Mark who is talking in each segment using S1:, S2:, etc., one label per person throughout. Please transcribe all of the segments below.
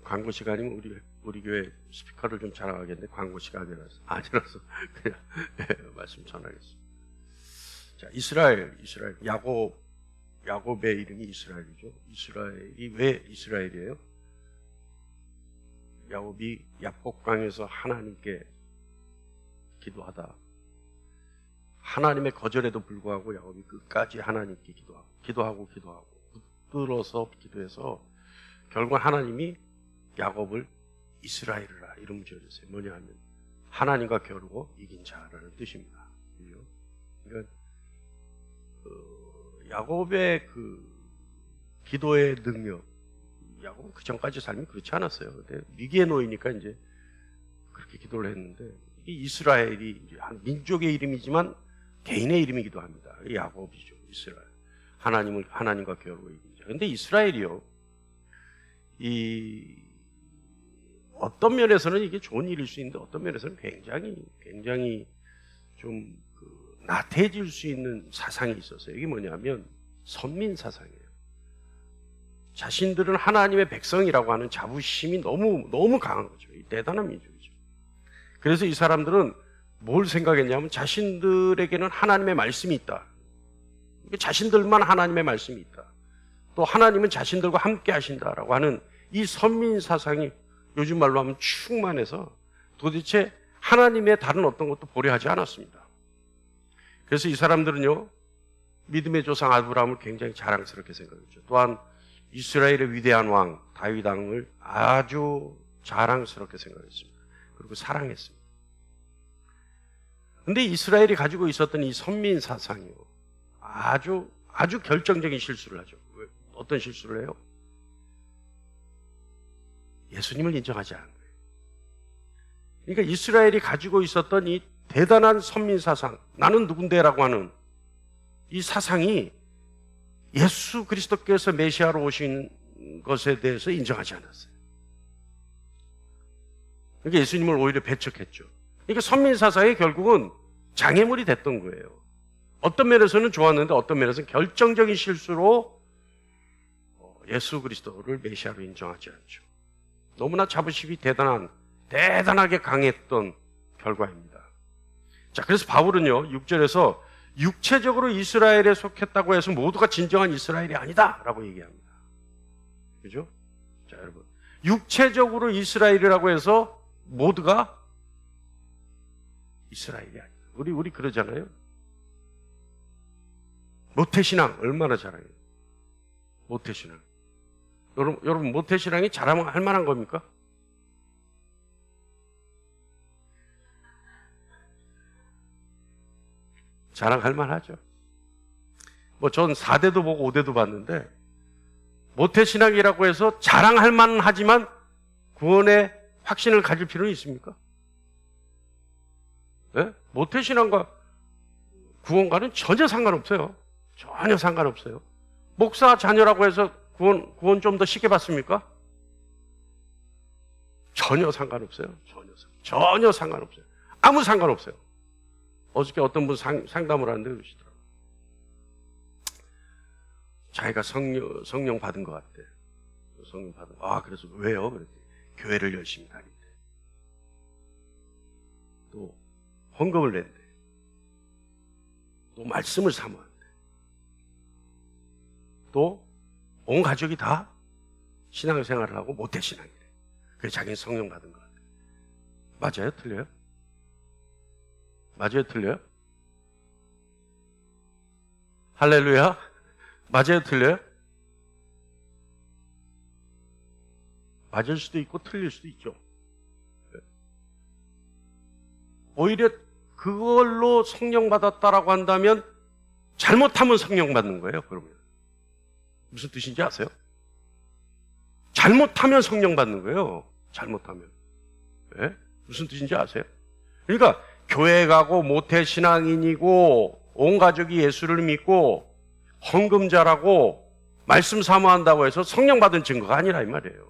S1: 광고 시간이면 우리 교회 스피커를 좀 자랑하겠는데 광고 시간이라서 아니라서 그냥 말씀 전하겠습니다. 자, 이스라엘 야곱의 이름이 이스라엘이죠. 이스라엘이 왜 이스라엘이에요? 야곱이 야복강에서 하나님께 기도하다 하나님의 거절에도 불구하고 야곱이 끝까지 하나님께 기도하고 붙들어서 기도해서 결국 하나님이 야곱을 이스라엘이라 이름 지어줬어요. 뭐냐 하면 하나님과 겨루고 이긴 자라는 뜻입니다. 그러니까 야곱의 그 기도의 능력, 야곱은 그 전까지 삶이 그렇지 않았어요. 근데 위기에 놓이니까 이제 그렇게 기도를 했는데 이 이스라엘이 이제 한 민족의 이름이지만 개인의 이름이기도 합니다. 야곱이죠, 이스라엘. 하나님과 겨루고 이긴 자. 근데 이스라엘이요, 어떤 면에서는 이게 좋은 일일 수 있는데 어떤 면에서는 굉장히 좀 나태해질 수 있는 사상이 있었어요. 이게 뭐냐면 선민 사상이에요. 자신들은 하나님의 백성이라고 하는 자부심이 너무 강한 거죠. 대단한 민족이죠. 그래서 이 사람들은 뭘 생각했냐면 자신들에게는 하나님의 말씀이 있다. 자신들만 하나님의 말씀이 있다. 또 하나님은 자신들과 함께 하신다라고 하는 이 선민 사상이 요즘 말로 하면 충만해서 도대체 하나님의 다른 어떤 것도 보려하지 않았습니다. 그래서 이 사람들은요, 믿음의 조상 아브라함을 굉장히 자랑스럽게 생각했죠. 또한 이스라엘의 위대한 왕 다윗 왕을 아주 자랑스럽게 생각했습니다. 그리고 사랑했습니다. 근데 이스라엘이 가지고 있었던 이 선민 사상이요, 아주 결정적인 실수를 하죠. 어떤 실수를 해요? 예수님을 인정하지 않은 거예요. 그러니까 이스라엘이 가지고 있었던 이 대단한 선민 사상, 나는 누군데라고 하는 이 사상이 예수 그리스도께서 메시아로 오신 것에 대해서 인정하지 않았어요. 그러니까 예수님을 오히려 배척했죠. 그러니까 선민 사상이 결국은 장애물이 됐던 거예요. 어떤 면에서는 좋았는데 어떤 면에서는 결정적인 실수로 예수 그리스도를 메시아로 인정하지 않죠. 너무나 자부심이 대단하게 강했던 결과입니다. 자, 그래서 바울은요, 6절에서 육체적으로 이스라엘에 속했다고 해서 모두가 진정한 이스라엘이 아니다 라고 얘기합니다. 그죠? 자, 여러분, 육체적으로 이스라엘이라고 해서 모두가 이스라엘이 아니다. 우리 그러잖아요. 모태신앙 얼마나 잘해요? 모태신앙. 여러분 모태신앙이 자랑할 만한 겁니까? 자랑할 만하죠. 전 4대도 보고 5대도 봤는데 모태신앙이라고 해서 자랑할 만하지만 구원의 확신을 가질 필요는 있습니까? 네? 모태신앙과 구원과는 전혀 상관없어요. 전혀 상관없어요. 목사 자녀라고 해서 구원 좀 더 쉽게 받습니까? 전혀 상관없어요. 전혀 상관없어요. 아무 상관없어요. 어저께 어떤 분 상담을 하는데 그러시더라고요. 자기가 성령 받은 것 같대. 성령 받은. 그래서 왜요? 그랬더니 교회를 열심히 다닌대. 또 헌금을 낸대. 또 말씀을 사모한대. 또 온 가족이 다 신앙생활을 하고 모태신앙이래. 그래서 자기는 성령 받은 것 같아. 맞아요? 틀려요? 맞아요? 틀려요? 할렐루야? 맞아요? 틀려요? 맞을 수도 있고 틀릴 수도 있죠. 오히려 그걸로 성령 받았다라고 한다면 잘못하면 성령 받는 거예요. 그러면 무슨 뜻인지 아세요? 잘못하면 성령 받는 거예요. 잘못하면. 네? 무슨 뜻인지 아세요? 그러니까 교회 가고 모태신앙인이고 온 가족이 예수를 믿고 헌금자라고 말씀 사모한다고 해서 성령 받은 증거가 아니라 이 말이에요.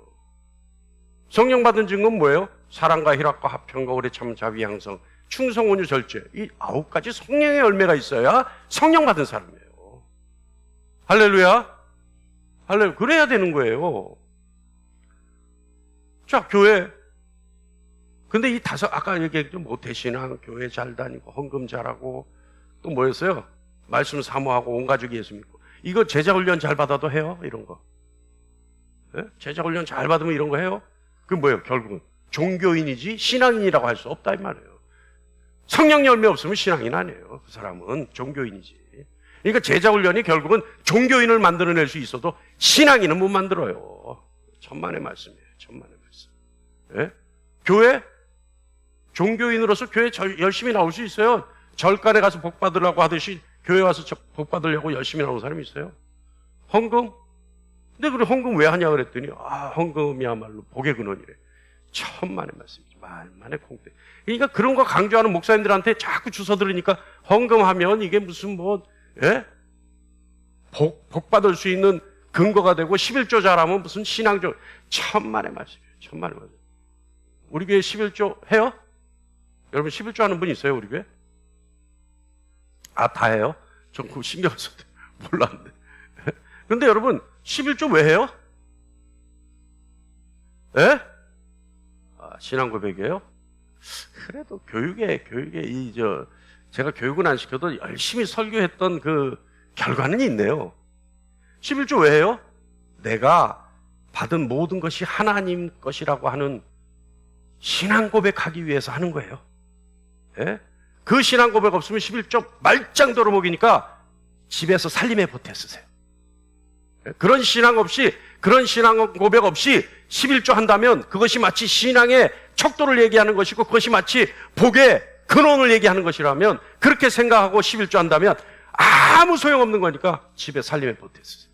S1: 성령 받은 증거는 뭐예요? 사랑과 희락과 화평과 오래 참 자비 양성 충성 온유 절제, 이 9가지 성령의 열매가 있어야 성령 받은 사람이에요. 할렐루야. 그래야 되는 거예요. 자, 교회. 근데 이 다섯, 아까 얘기했죠. 모태신앙, 교회 잘 다니고, 헌금 잘하고, 또 뭐였어요? 말씀 사모하고, 온 가족이 예수 믿고. 이거 제자훈련 잘 받아도 해요? 이런 거. 네? 제자훈련 잘 받으면 이런 거 해요? 그게 뭐예요? 결국은 종교인이지 신앙인이라고 할 수 없다 이 말이에요. 성령 열매 없으면 신앙인 아니에요. 그 사람은 종교인이지. 그러니까 제자훈련이 결국은 종교인을 만들어낼 수 있어도 신앙인은 못 만들어요. 천만의 말씀이에요. 천만의 말씀. 네? 교회? 종교인으로서 교회 열심히 나올 수 있어요. 절간에 가서 복 받으려고 하듯이 교회 와서 복 받으려고 열심히 나오는 사람이 있어요. 헌금? 근데 그래 헌금 왜 하냐 그랬더니 헌금이야말로 복의 근원이래. 천만의 말씀이지. 말만의 콩대. 그러니까 그런 거 강조하는 목사님들한테 자꾸 주워 들으니까 헌금하면 이게 무슨 복 받을 수 있는 근거가 되고 11조 잘하면 무슨 신앙조. 천만의 말씀이에요. 천만의 말씀. 우리 교회 11조 해요? 여러분 11조 하는 분 있어요 우리 교회? 다 해요? 전 그거 신경 써서 몰랐는데. 근데 여러분 11조 왜 해요? 예? 신앙 고백이에요? 그래도 교육에 제가 교육은 안 시켜도 열심히 설교했던 그 결과는 있네요. 11조 왜 해요? 내가 받은 모든 것이 하나님 것이라고 하는 신앙 고백하기 위해서 하는 거예요. 예? 그 신앙 고백 없으면 11조 말짱도로 먹이니까 집에서 살림에 보태 쓰세요. 그런 신앙 고백 없이 11조 한다면 그것이 마치 신앙의 척도를 얘기하는 것이고 그것이 마치 복의 근원을 얘기하는 것이라면 그렇게 생각하고 11조 한다면 아무 소용없는 거니까 집에 살림에 보태 쓰세요.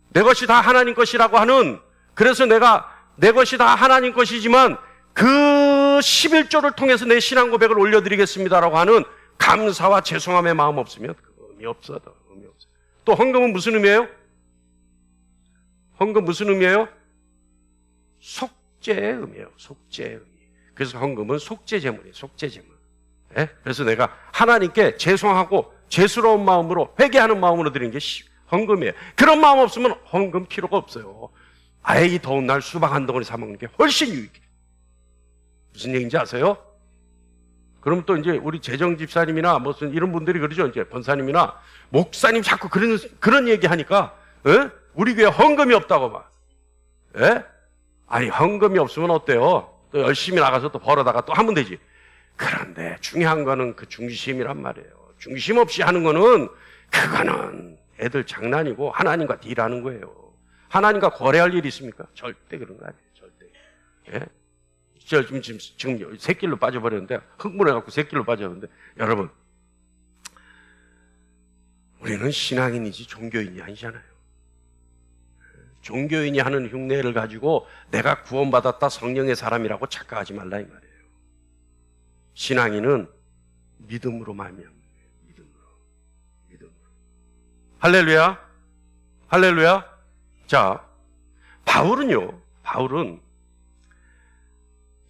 S1: 내 것이 다 하나님 것이라고 하는, 그래서 내가 내 것이 다 하나님 것이지만 그 11조를 통해서 내 신앙 고백을 올려드리겠습니다라고 하는 감사와 죄송함의 마음 없으면 의미 없어요. 의미 없어요. 또 헌금은 무슨 의미예요? 헌금 무슨 의미예요? 속죄의 의미예요. 속죄의 의미. 그래서 헌금은 속죄제물이에요. 속죄제물. 네? 그래서 내가 하나님께 죄송하고 죄스러운 마음으로 회개하는 마음으로 드리는 게 헌금이에요. 그런 마음 없으면 헌금 필요가 없어요. 아예 이 더운 날 수박 한 덩어리 사 먹는 게 훨씬 유익해요. 무슨 얘기인지 아세요? 그럼 또 이제 우리 재정 집사님이나 무슨 이런 분들이 그러죠. 이제 권사님이나 목사님 자꾸 그런 얘기 하니까, 우리 교회 헌금이 없다고 막. 아니, 헌금이 없으면 어때요? 또 열심히 나가서 또 벌어다가 또 하면 되지. 그런데 중요한 거는 그 중심이란 말이에요. 중심 없이 하는 거는, 그거는 애들 장난이고 하나님과 딜하는 거예요. 하나님과 거래할 일이 있습니까? 절대 그런 거 아니에요. 절대. 예? 저 지금 새길로 빠져버렸는데, 흥분해갖고 새길로 빠졌는데, 여러분, 우리는 신앙인이지 종교인이 아니잖아요. 종교인이 하는 흉내를 가지고 내가 구원받았다 성령의 사람이라고 착각하지 말라 이 말이에요. 신앙인은 믿음으로 말미암는 거예요. 믿음으로. 할렐루야. 할렐루야. 자, 바울은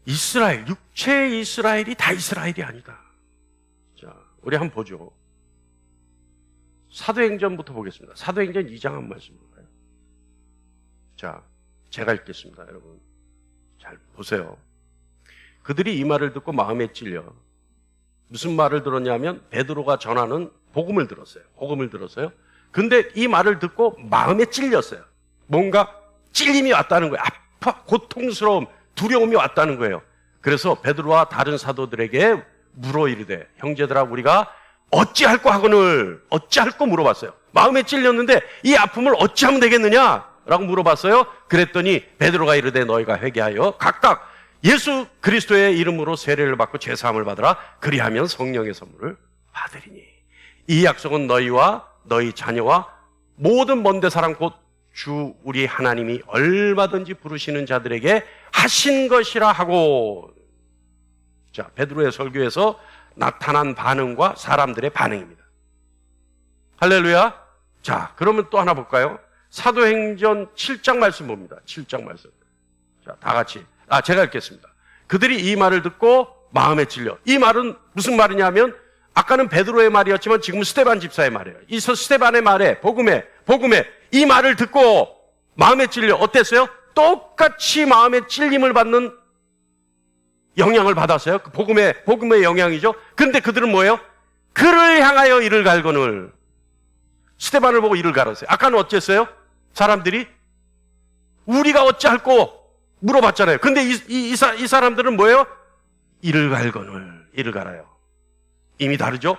S1: 이스라엘, 육체의 이스라엘이 다 이스라엘이 아니다. 자, 우리 한번 보죠. 사도행전부터 보겠습니다. 사도행전 2장 한 말씀 볼까요? 자, 제가 읽겠습니다. 여러분 잘 보세요. 그들이 이 말을 듣고 마음에 찔려. 무슨 말을 들었냐면 베드로가 전하는 복음을 들었어요. 복음을 들었어요. 근데 이 말을 듣고 마음에 찔렸어요. 뭔가 찔림이 왔다는 거예요. 아파, 고통스러움, 두려움이 왔다는 거예요. 그래서 베드로와 다른 사도들에게 물어 이르되, 형제들아 우리가 어찌할꼬 하거늘, 어찌할꼬 물어봤어요. 마음에 찔렸는데 이 아픔을 어찌하면 되겠느냐 라고 물어봤어요. 그랬더니 베드로가 이르되 너희가 회개하여 각각 예수 그리스도의 이름으로 세례를 받고 죄사함을 받으라. 그리하면 성령의 선물을 받으리니. 이 약속은 너희와 너희 자녀와 모든 먼데 사람 곧 주 우리 하나님이 얼마든지 부르시는 자들에게 하신 것이라 하고. 자, 베드로의 설교에서 나타난 반응과 사람들의 반응입니다. 할렐루야. 자, 그러면 또 하나 볼까요? 사도행전 7장 말씀 봅니다. 7장 말씀. 자, 다 같이. 제가 읽겠습니다. 그들이 이 말을 듣고 마음에 찔려. 이 말은 무슨 말이냐면, 아까는 베드로의 말이었지만 지금은 스데반 집사의 말이에요. 이 스데반의 말에, 복음에 이 말을 듣고 마음에 찔려. 어땠어요? 똑같이 마음의 찔림을 받는 영향을 받았어요. 그 복음의 영향이죠. 근데 그들은 뭐예요? 그를 향하여 이를 갈거늘. 스데반을 보고 이를 갈았어요. 아까는 어쨌어요? 사람들이 우리가 어찌할꼬 물어봤잖아요. 근데 이 사람들은 뭐예요? 이를 갈거늘. 이를 갈아요. 이미 다르죠?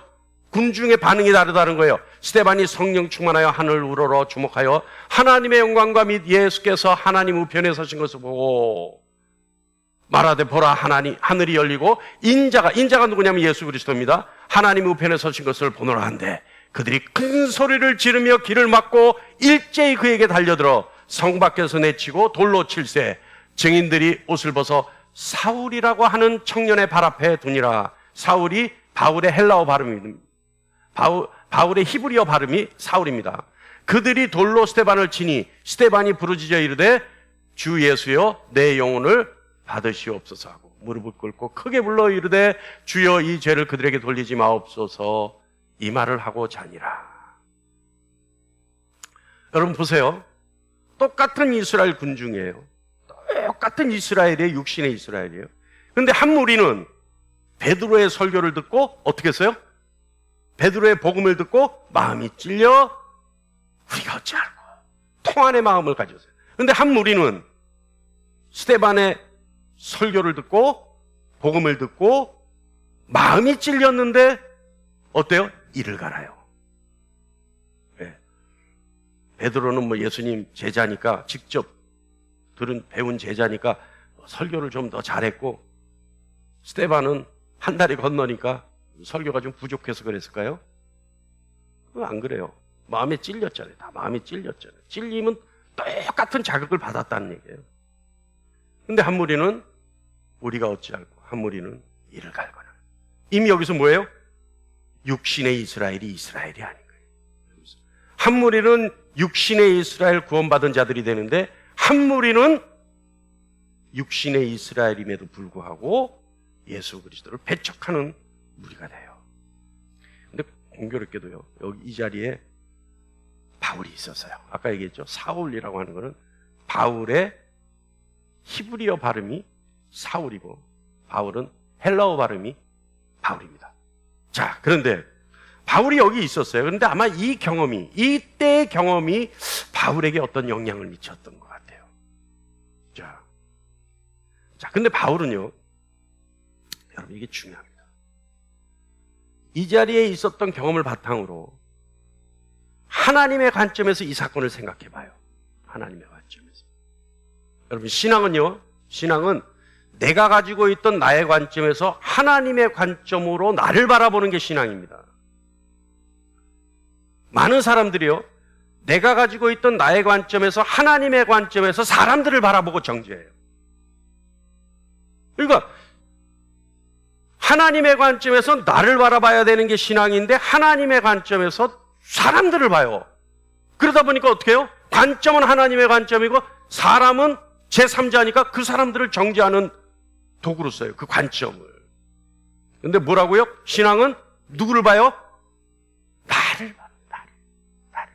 S1: 군중의 반응이 다르다는 거예요. 스데반이 성령 충만하여 하늘 우러러 주목하여 하나님의 영광과 및 예수께서 하나님 우편에 서신 것을 보고 말하되 보라 하늘이 열리고 인자가 누구냐면 예수 그리스도입니다. 하나님 우편에 서신 것을 보노라 한데 그들이 큰 소리를 지르며 길을 막고 일제히 그에게 달려들어 성 밖에서 내치고 돌로 칠세 증인들이 옷을 벗어 사울이라고 하는 청년의 발 앞에 두니라. 사울이 바울의 헬라어 발음입니다. 바울의 히브리어 발음이 사울입니다. 그들이 돌로 스데반을 치니 스데반이 부르짖어 이르되 주 예수여 내 영혼을 받으시옵소서 하고 무릎을 꿇고 크게 불러 이르되 주여 이 죄를 그들에게 돌리지 마옵소서 이 말을 하고 자니라. 여러분 보세요. 똑같은 이스라엘 군중이에요. 똑같은 이스라엘이에요. 육신의 이스라엘이에요. 그런데 한 무리는 베드로의 설교를 듣고 어떻게 했어요? 베드로의 복음을 듣고 마음이 찔려 우리가 어찌할꼬 통안의 마음을 가졌어요. 그런데 한 무리는 스데반의 설교를 듣고 복음을 듣고 마음이 찔렸는데 어때요? 이를 갈아요. 네. 베드로는 뭐 예수님 제자니까 직접 배운 제자니까 설교를 좀 더 잘했고 스데반은 한 다리 건너니까 설교가 좀 부족해서 그랬을까요? 안 그래요. 마음에 찔렸잖아요. 다 마음에 찔렸잖아요. 찔리면 똑같은 자극을 받았다는 얘기예요. 근데 한 무리는 우리가 어찌할꼬 한 무리는 이를 갈거나. 이미 여기서 뭐예요? 육신의 이스라엘이 이스라엘이 아닌 거예요. 한 무리는 육신의 이스라엘 구원받은 자들이 되는데 한 무리는 육신의 이스라엘임에도 불구하고 예수 그리스도를 배척하는 무리가 돼요. 근데 공교롭게도요, 여기 이 자리에 바울이 있었어요. 아까 얘기했죠. 사울이라고 하는 거는 바울의 히브리어 발음이 사울이고 바울은 헬라어 발음이 바울입니다. 자, 그런데 바울이 여기 있었어요. 그런데 아마 이때의 경험이 바울에게 어떤 영향을 미쳤던 것 같아요. 자, 근데 바울은요, 여러분 이게 중요합니다. 이 자리에 있었던 경험을 바탕으로 하나님의 관점에서 이 사건을 생각해 봐요. 하나님의 관점에서. 여러분 신앙은 내가 가지고 있던 나의 관점에서 하나님의 관점으로 나를 바라보는 게 신앙입니다. 많은 사람들이요, 내가 가지고 있던 나의 관점에서 하나님의 관점에서 사람들을 바라보고 정죄해요. 그러니까 하나님의 관점에서 나를 바라봐야 되는 게 신앙인데 하나님의 관점에서 사람들을 봐요. 그러다 보니까 어떻게 해요? 관점은 하나님의 관점이고 사람은 제3자니까 그 사람들을 정죄하는 도구로 써요. 그 관점을. 근데 뭐라고요? 신앙은 누구를 봐요? 나를 봐요. 나를.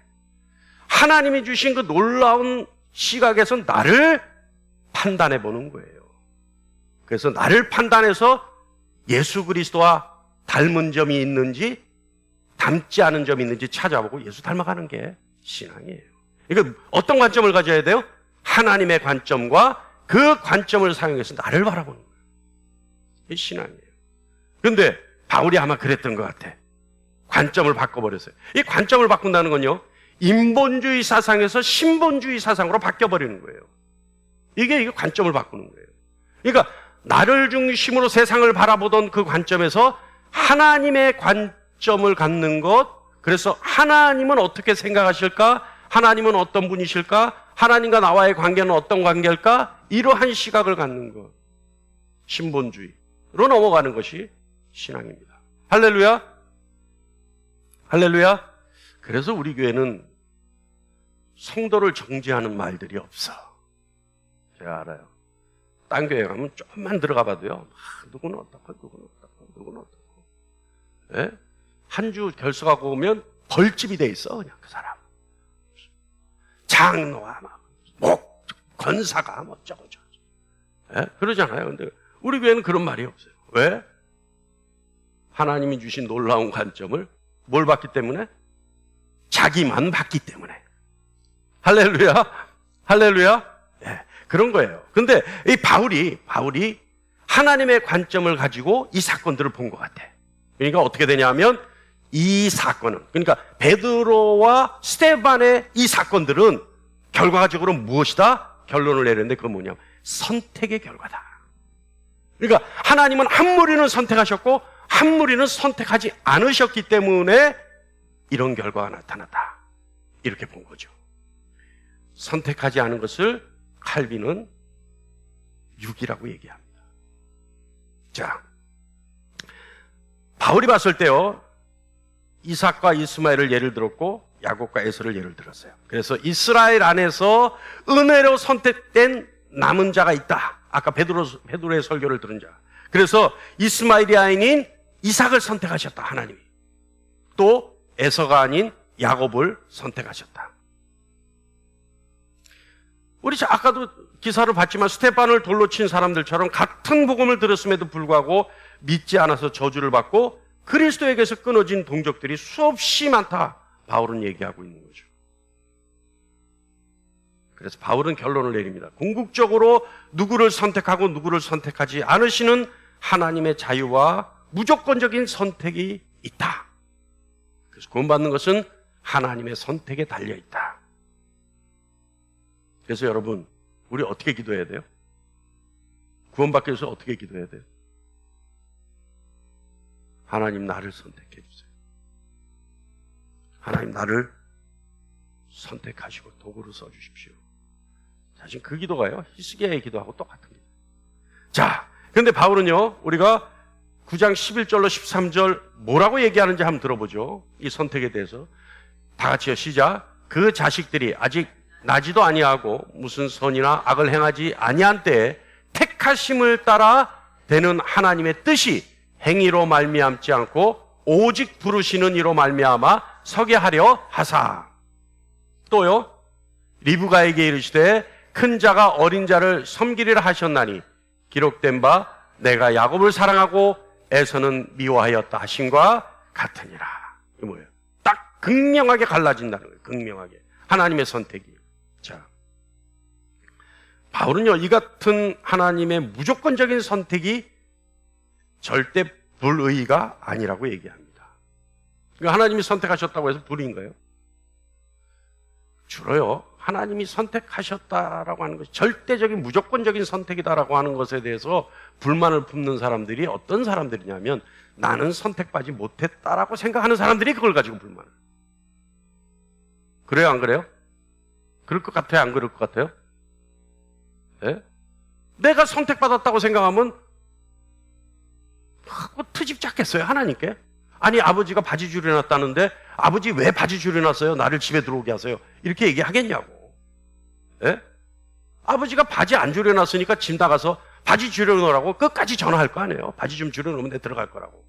S1: 하나님이 주신 그 놀라운 시각에서 나를 판단해 보는 거예요. 그래서 나를 판단해서 예수 그리스도와 닮은 점이 있는지 닮지 않은 점이 있는지 찾아보고 예수 닮아가는 게 신앙이에요. 그러니까 어떤 관점을 가져야 돼요? 하나님의 관점과 그 관점을 사용해서 나를 바라보는 거예요. 이게 신앙이에요. 그런데 바울이 아마 그랬던 것 같아. 관점을 바꿔버렸어요. 이 관점을 바꾼다는 건요, 인본주의 사상에서 신본주의 사상으로 바뀌어버리는 거예요. 이게 관점을 바꾸는 거예요. 그러니까 나를 중심으로 세상을 바라보던 그 관점에서 하나님의 관점을 갖는 것, 그래서 하나님은 어떻게 생각하실까? 하나님은 어떤 분이실까? 하나님과 나와의 관계는 어떤 관계일까? 이러한 시각을 갖는 것, 신본주의로 넘어가는 것이 신앙입니다. 할렐루야. 할렐루야. 그래서 우리 교회는 성도를 정죄하는 말들이 없어. 제가 알아요. 딴 교회 가면 조금만 들어가 봐도요, 누구는 어떻고 누구는 어떻고 예? 한 주 결석하고 오면 벌집이 돼 있어. 그냥 그 사람 장로와 막 목 전사가 뭐 어쩌고저쩌고. 예? 그러잖아요. 근데 우리 교회는 그런 말이 없어요. 왜? 하나님이 주신 놀라운 관점을 뭘 봤기 때문에? 자기만 봤기 때문에. 할렐루야. 할렐루야. 예, 그런 거예요. 근데 이 바울이 하나님의 관점을 가지고 이 사건들을 본 것 같아. 그러니까 어떻게 되냐면 이 사건은, 그러니까 베드로와 스데반의 이 사건들은 결과적으로 무엇이다? 결론을 내렸는데 그건 뭐냐면 선택의 결과다. 그러니까 하나님은 한 무리는 선택하셨고 한 무리는 선택하지 않으셨기 때문에 이런 결과가 나타났다. 이렇게 본 거죠. 선택하지 않은 것을 칼빈은 육이라고 얘기합니다. 자, 바울이 봤을 때요, 이삭과 이스마엘을 예를 들었고 야곱과 에서를 예를 들었어요. 그래서 이스라엘 안에서 은혜로 선택된 남은 자가 있다. 아까 베드로의 설교를 들은 자. 그래서 이스마엘이 아닌 이삭을 선택하셨다, 하나님이. 또 에서가 아닌 야곱을 선택하셨다. 우리 아까도 기사를 봤지만 스데반을 돌로 친 사람들처럼 같은 복음을 들었음에도 불구하고 믿지 않아서 저주를 받고 그리스도에게서 끊어진 동족들이 수없이 많다. 바울은 얘기하고 있는 거죠. 그래서 바울은 결론을 내립니다. 궁극적으로 누구를 선택하고 누구를 선택하지 않으시는 하나님의 자유와 무조건적인 선택이 있다. 그래서 구원받는 것은 하나님의 선택에 달려있다. 그래서 여러분, 우리 어떻게 기도해야 돼요? 구원받기 위해서 어떻게 기도해야 돼요? 하나님 나를 선택해 주세요. 하나님 나를 선택하시고 도구로 써주십시오. 사실 그 기도가요, 히스기야의 기도하고 똑같은 기도. 자, 근데 바울은요, 우리가 9장 11절로 13절 뭐라고 얘기하는지 한번 들어보죠. 이 선택에 대해서. 다 같이요, 시작. 그 자식들이 아직 나지도 아니하고 무슨 선이나 악을 행하지 아니한 때에 택하심을 따라 되는 하나님의 뜻이 행위로 말미암지 않고 오직 부르시는 이로 말미암아 서게 하려 하사. 또요, 리브가에게 이르시되 큰 자가 어린 자를 섬기리라 하셨나니 기록된 바 내가 야곱을 사랑하고 에서는 미워하였다 하심과 같으니라. 이게 뭐예요? 딱 극명하게 갈라진다는 거예요. 극명하게. 하나님의 선택이. 자, 바울은요, 이 같은 하나님의 무조건적인 선택이 절대 불의가 아니라고 얘기합니다. 그러니까 하나님이 선택하셨다고 해서 불의인가요? 주로요, 하나님이 선택하셨다라고 하는 것이 절대적인 무조건적인 선택이다라고 하는 것에 대해서 불만을 품는 사람들이 어떤 사람들이냐면 나는 선택받지 못했다라고 생각하는 사람들이 그걸 가지고 불만을. 그래요, 안 그래요? 그럴 것 같아요, 안 그럴 것 같아요? 네? 내가 선택받았다고 생각하면 트집 잡겠어요, 하나님께? 아니, 아버지가 바지줄이 났다는데 아버지 왜 바지줄이 났어요? 나를 집에 들어오게 하세요. 이렇게 얘기하겠냐고. 예? 아버지가 바지 안 줄여놨으니까 집 나가서 바지 줄여놓으라고 끝까지 전화할 거 아니에요. 바지 좀 줄여놓으면 내 들어갈 거라고.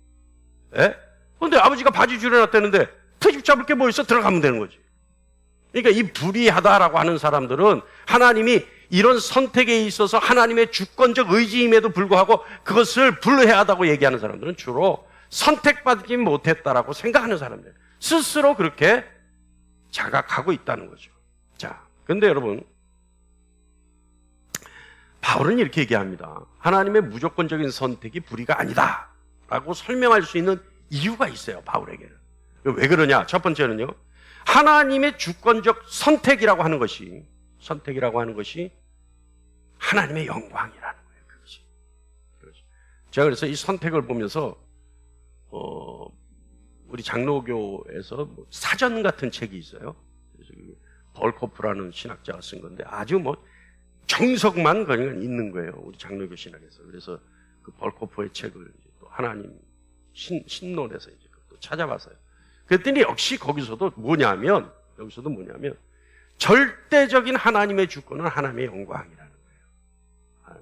S1: 예? 근데 아버지가 바지 줄여놨다는데 트집 잡을 게 뭐 있어? 들어가면 되는 거지. 그러니까 이 불의하다라고 하는 사람들은 하나님이 이런 선택에 있어서 하나님의 주권적 의지임에도 불구하고 그것을 불의하다고 얘기하는 사람들은 주로 선택받지 못했다라고 생각하는 사람들. 스스로 그렇게 자각하고 있다는 거죠. 자, 근데 여러분, 바울은 이렇게 얘기합니다. 하나님의 무조건적인 선택이 불의가 아니다 라고 설명할 수 있는 이유가 있어요, 바울에게는. 왜 그러냐? 첫 번째는요, 하나님의 주권적 선택이라고 하는 것이 하나님의 영광이라는 거예요, 그것이. 제가 그래서 이 선택을 보면서 우리 장로교에서 사전 같은 책이 있어요. 그래서 벌코프라는 신학자가 쓴 건데 아주 정석만 그냥 있는 거예요, 우리 장로교 신학에서. 그래서 그 벌코프의 책을 또 하나님 신론에서 이제 또 찾아봤어요. 그랬더니 역시 거기서도 뭐냐면 절대적인 하나님의 주권은 하나님의 영광이라는 거예요.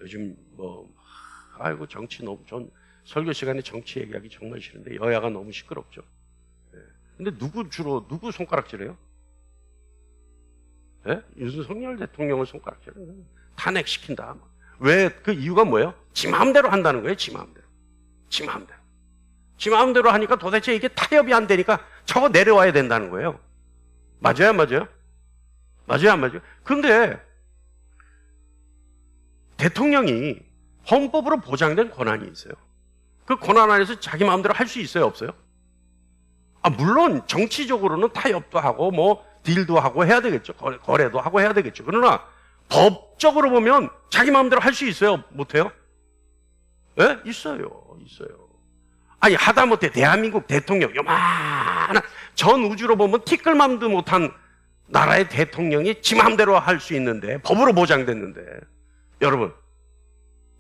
S1: 요즘 아이고 정치 너무, 전 설교 시간에 정치 얘기하기 정말 싫은데 여야가 너무 시끄럽죠. 근데 누구 손가락질해요? 예? 윤석열 대통령을 손가락질을 탄핵시킨다. 왜? 그 이유가 뭐예요? 지 마음대로 한다는 거예요. 지 마음대로. 지 마음대로. 지 마음대로 하니까 도대체 이게 타협이 안 되니까 저거 내려와야 된다는 거예요. 맞아요, 안 맞아요? 맞아요, 안 맞아요? 근데 대통령이 헌법으로 보장된 권한이 있어요. 그 권한 안에서 자기 마음대로 할 수 있어요, 없어요? 물론 정치적으로는 타협도 하고 뭐 딜도 하고 해야 되겠죠. 거래도 하고 해야 되겠죠. 그러나 법적으로 보면 자기 마음대로 할 수 있어요, 못해요? 예? 있어요. 아니 하다못해 대한민국 대통령 요만한 전 우주로 보면 티끌맘도 못한 나라의 대통령이 지 마음대로 할 수 있는데, 법으로 보장됐는데, 여러분,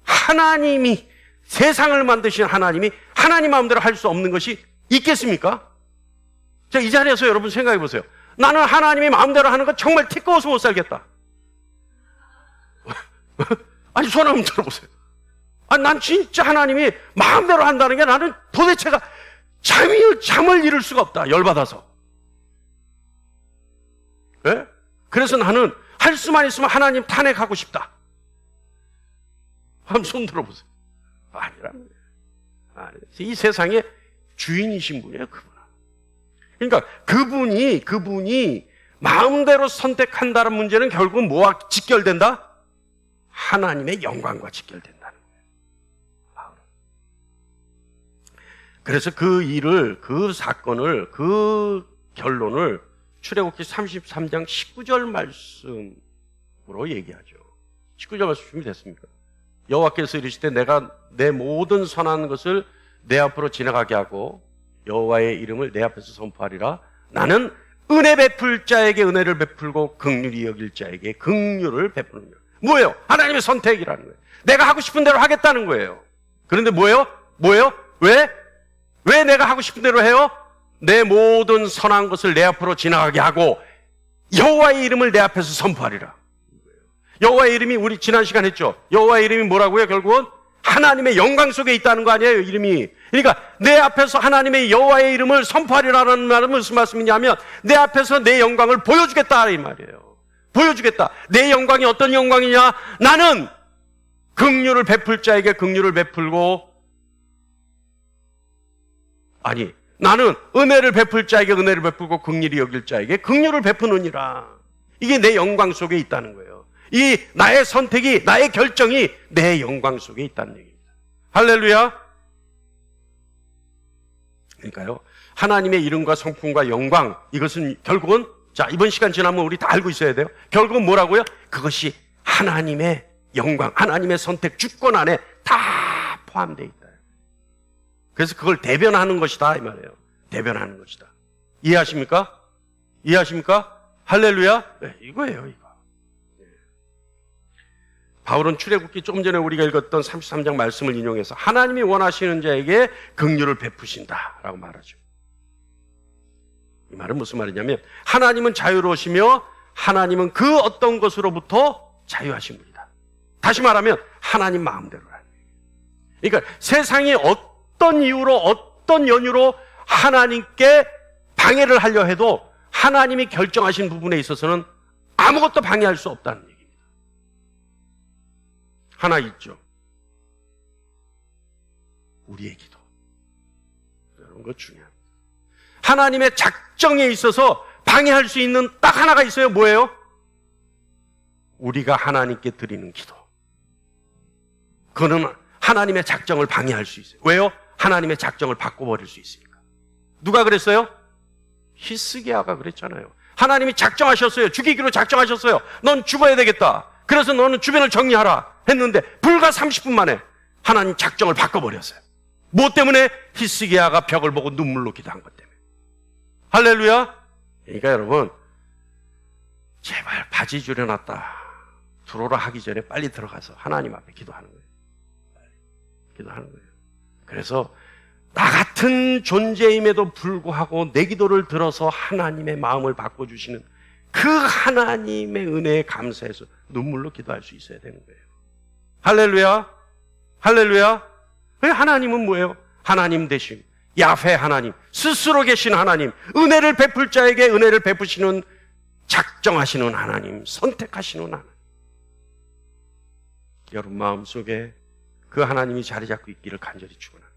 S1: 하나님이, 세상을 만드신 하나님이 하나님 마음대로 할 수 없는 것이 있겠습니까? 자, 이 자리에서 여러분 생각해 보세요. 나는 하나님이 마음대로 하는 거 정말 티꺼워서 못 살겠다. 아니, 손 한번 들어보세요. 난 진짜 하나님이 마음대로 한다는 게 나는 도대체가 잠을 이룰 수가 없다. 열받아서. 예? 그래서 나는 할 수만 있으면 하나님 탄핵하고 싶다. 한번 손 들어보세요. 아니랍니다. 이 세상의 주인이신 분이에요, 그분은. 그러니까 그분이 마음대로 선택한다는 문제는 결국은 뭐와 직결된다? 하나님의 영광과 직결된다는 거예요. 그래서 그 일을, 그 사건을, 그 결론을 출애굽기 33장 19절 말씀으로 얘기하죠. 19절 말씀 준비됐습니까? 여호와께서 이르시되 내가 내 모든 선한 것을 내 앞으로 지나가게 하고 여호와의 이름을 내 앞에서 선포하리라. 나는 은혜 베풀 자에게 은혜를 베풀고 긍휼히 여길 자에게 긍휼을 베푸느니라. 뭐예요? 하나님의 선택이라는 거예요. 내가 하고 싶은 대로 하겠다는 거예요. 그런데 뭐예요? 왜 내가 하고 싶은 대로 해요? 내 모든 선한 것을 내 앞으로 지나가게 하고 여호와의 이름을 내 앞에서 선포하리라. 여호와의 이름이 우리 지난 시간 했죠. 여호와의 이름이 뭐라고요? 결국은 하나님의 영광 속에 있다는 거 아니에요, 이름이. 그러니까 내 앞에서 하나님의 여호와의 이름을 선포하리라는 말은 무슨 말씀이냐면 내 앞에서 내 영광을 보여주겠다 이 말이에요. 보여주겠다. 내 영광이 어떤 영광이냐? 나는 긍휼을 베풀 자에게 긍휼을 베풀고, 나는 은혜를 베풀 자에게 은혜를 베풀고 긍휼히 여길 자에게 긍휼을 베푸느니라. 이게 내 영광 속에 있다는 거예요. 이 나의 선택이, 나의 결정이 내 영광 속에 있다는 얘기입니다. 할렐루야. 그러니까요, 하나님의 이름과 성품과 영광, 이것은 결국은, 자, 이번 시간 지나면 우리 다 알고 있어야 돼요. 결국은 뭐라고요? 그것이 하나님의 영광, 하나님의 선택, 주권 안에 다 포함되어 있다. 그래서 그걸 대변하는 것이다 이 말이에요. 대변하는 것이다. 이해하십니까? 할렐루야. 네, 이거예요, 이거. 네. 바울은 출애굽기 좀 전에 우리가 읽었던 33장 말씀을 인용해서 하나님이 원하시는 자에게 긍휼을 베푸신다라고 말하죠. 이 말은 무슨 말이냐면 하나님은 자유로우시며 하나님은 그 어떤 것으로부터 자유하신 분이다. 다시 말하면 하나님 마음대로라는 얘기예요. 그러니까 세상이 어떤 이유로, 어떤 연유로 하나님께 방해를 하려 해도 하나님이 결정하신 부분에 있어서는 아무것도 방해할 수 없다는 얘기입니다. 하나 있죠. 우리의 기도. 이런 거 중요합니다. 하나님의 작정에 있어서 방해할 수 있는 딱 하나가 있어요. 뭐예요? 우리가 하나님께 드리는 기도. 그거는 하나님의 작정을 방해할 수 있어요. 왜요? 하나님의 작정을 바꿔버릴 수 있으니까. 누가 그랬어요? 히스기야가 그랬잖아요. 하나님이 작정하셨어요. 죽이기로 작정하셨어요. 넌 죽어야 되겠다. 그래서 너는 주변을 정리하라 했는데 불과 30분 만에 하나님 작정을 바꿔버렸어요. 뭐 때문에? 히스기야가 벽을 보고 눈물로 기도한 것 때문에. 할렐루야. 그러니까 여러분, 제발 바지 줄여놨다 들어오라 하기 전에 빨리 들어가서 하나님 앞에 기도하는 거예요. 기도하는 거예요. 그래서 나 같은 존재임에도 불구하고 내 기도를 들어서 하나님의 마음을 바꿔주시는 그 하나님의 은혜에 감사해서 눈물로 기도할 수 있어야 되는 거예요. 할렐루야. 하나님은 뭐예요? 하나님 대신 야훼 하나님, 스스로 계신 하나님, 은혜를 베풀 자에게 은혜를 베푸시는 작정하시는 하나님, 선택하시는 하나님. 여러분 마음속에 그 하나님이 자리 잡고 있기를 간절히 축원합니다.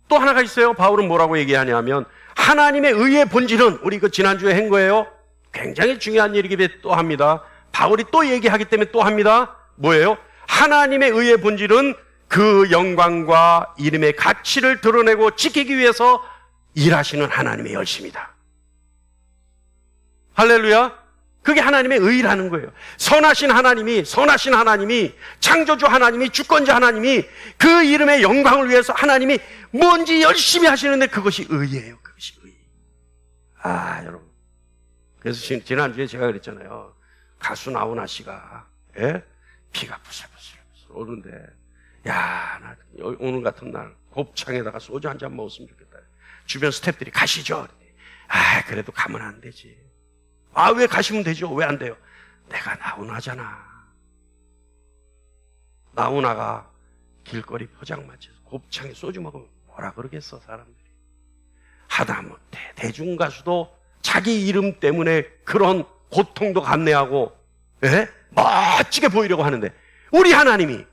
S1: 또 하나가 있어요. 바울은 뭐라고 얘기하냐면 하나님의 의의 본질은, 우리 그 지난주에 한 거예요. 굉장히 중요한 얘기기 때문에 또 합니다. 바울이 또 얘기하기 때문에 또 합니다. 뭐예요? 하나님의 의의 본질은 그 영광과 이름의 가치를 드러내고 지키기 위해서 일하시는 하나님의 열심이다. 할렐루야. 그게 하나님의 의라는 거예요. 선하신 하나님이, 창조주 하나님이, 주권자 하나님이 그 이름의 영광을 위해서 하나님이 뭔지 열심히 하시는데 그것이 의예요. 그것이 의. 여러분. 그래서 지난주에 제가 그랬잖아요. 가수 나훈아 씨가, 비가 부슬부슬 오는데, 나 오늘 같은 날 곱창에다가 소주 한 잔 먹었으면 좋겠다. 주변 스태프들이 가시죠. 그래도 가면 안 되지. 왜 가시면 되죠? 왜 안 돼요? 내가 나훈아잖아. 나훈아가 길거리 포장마차에서 곱창에 소주 먹으면 뭐라 그러겠어, 사람들이. 하다못해 대중가수도 자기 이름 때문에 그런 고통도 감내하고, 멋지게 보이려고 하는데, 우리 하나님이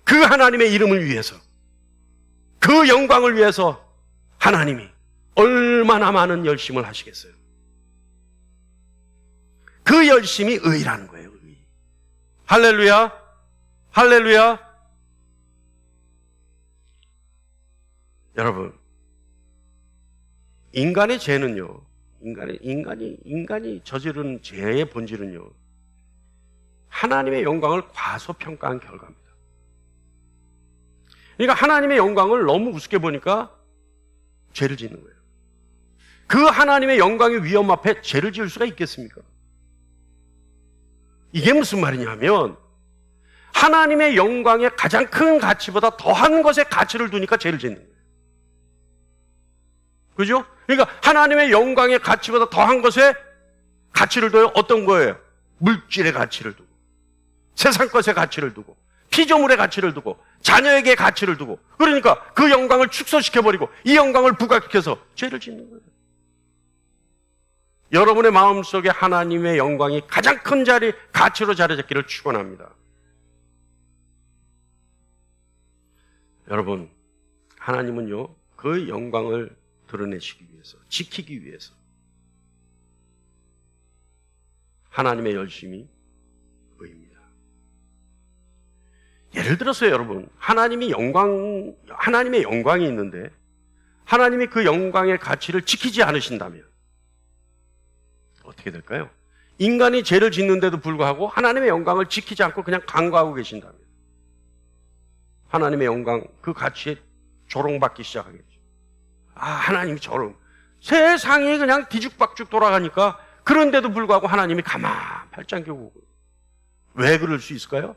S1: 그 하나님의 이름을 위해서, 그 영광을 위해서 하나님이 얼마나 많은 열심을 하시겠어요? 그 열심이 의라는 거예요. 의. 할렐루야. 할렐루야. 여러분, 인간의 죄는요, 인간이 저지른 죄의 본질은요, 하나님의 영광을 과소평가한 결과입니다. 그러니까 하나님의 영광을 너무 우습게 보니까 죄를 짓는 거예요. 그 하나님의 영광의 위엄 앞에 죄를 지을 수가 있겠습니까? 이게 무슨 말이냐면 하나님의 영광의 가장 큰 가치보다 더한 것에 가치를 두니까 죄를 짓는 거예요. 그죠? 그러니까 하나님의 영광의 가치보다 더한 것에 가치를 둬요. 어떤 거예요? 물질의 가치를 두고, 세상 것의 가치를 두고, 피조물의 가치를 두고, 자녀에게 가치를 두고, 그러니까 그 영광을 축소시켜버리고 이 영광을 부각시켜서 죄를 짓는 거예요. 여러분의 마음속에 하나님의 영광이 가장 큰 가치로 자리 잡기를 축원합니다. 여러분, 하나님은요, 그 영광을 드러내시기 위해서, 지키기 위해서 하나님의 열심이 의입니다. 예를 들어서 여러분, 하나님의 영광이 있는데 하나님이 그 영광의 가치를 지키지 않으신다면 어떻게 될까요? 인간이 죄를 짓는데도 불구하고 하나님의 영광을 지키지 않고 그냥 간과하고 계신다면 하나님의 영광, 그 가치에 조롱받기 시작하겠죠. 하나님이 세상이 그냥 뒤죽박죽 돌아가니까 그런데도 불구하고 하나님이 가만 팔짱 끼고, 왜 그럴 수 있을까요?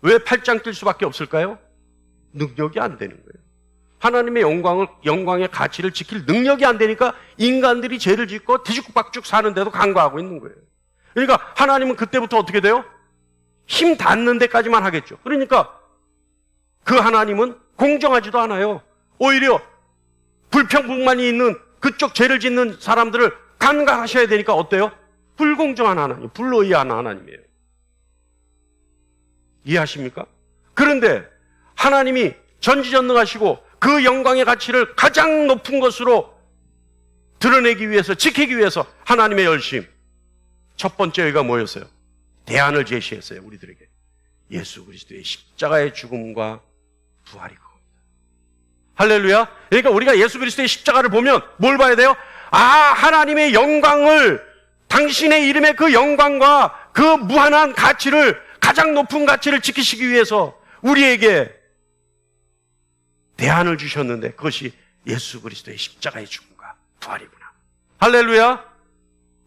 S1: 왜 팔짱 낄 수밖에 없을까요? 능력이 안 되는 거예요. 하나님의 영광의 가치를 지킬 능력이 안 되니까 인간들이 죄를 짓고 뒤죽박죽 사는데도 간과하고 있는 거예요. 그러니까 하나님은 그때부터 어떻게 돼요? 힘 닿는 데까지만 하겠죠. 그러니까 그 하나님은 공정하지도 않아요. 오히려 불평불만이 있는 그쪽 죄를 짓는 사람들을 간과하셔야 되니까 어때요? 불공정한 하나님, 불의한 하나님이에요. 이해하십니까? 그런데 하나님이 전지전능하시고 그 영광의 가치를 가장 높은 것으로 드러내기 위해서, 지키기 위해서 하나님의 열심, 첫 번째 의가 뭐였어요? 대안을 제시했어요. 우리들에게 예수 그리스도의 십자가의 죽음과 부활이 그겁니다. 할렐루야. 그러니까 우리가 예수 그리스도의 십자가를 보면 뭘 봐야 돼요? 하나님의 영광을, 당신의 이름의 그 영광과 그 무한한 가치를, 가장 높은 가치를 지키시기 위해서 우리에게 대안을 주셨는데 그것이 예수 그리스도의 십자가의 죽음과 부활이구나. 할렐루야.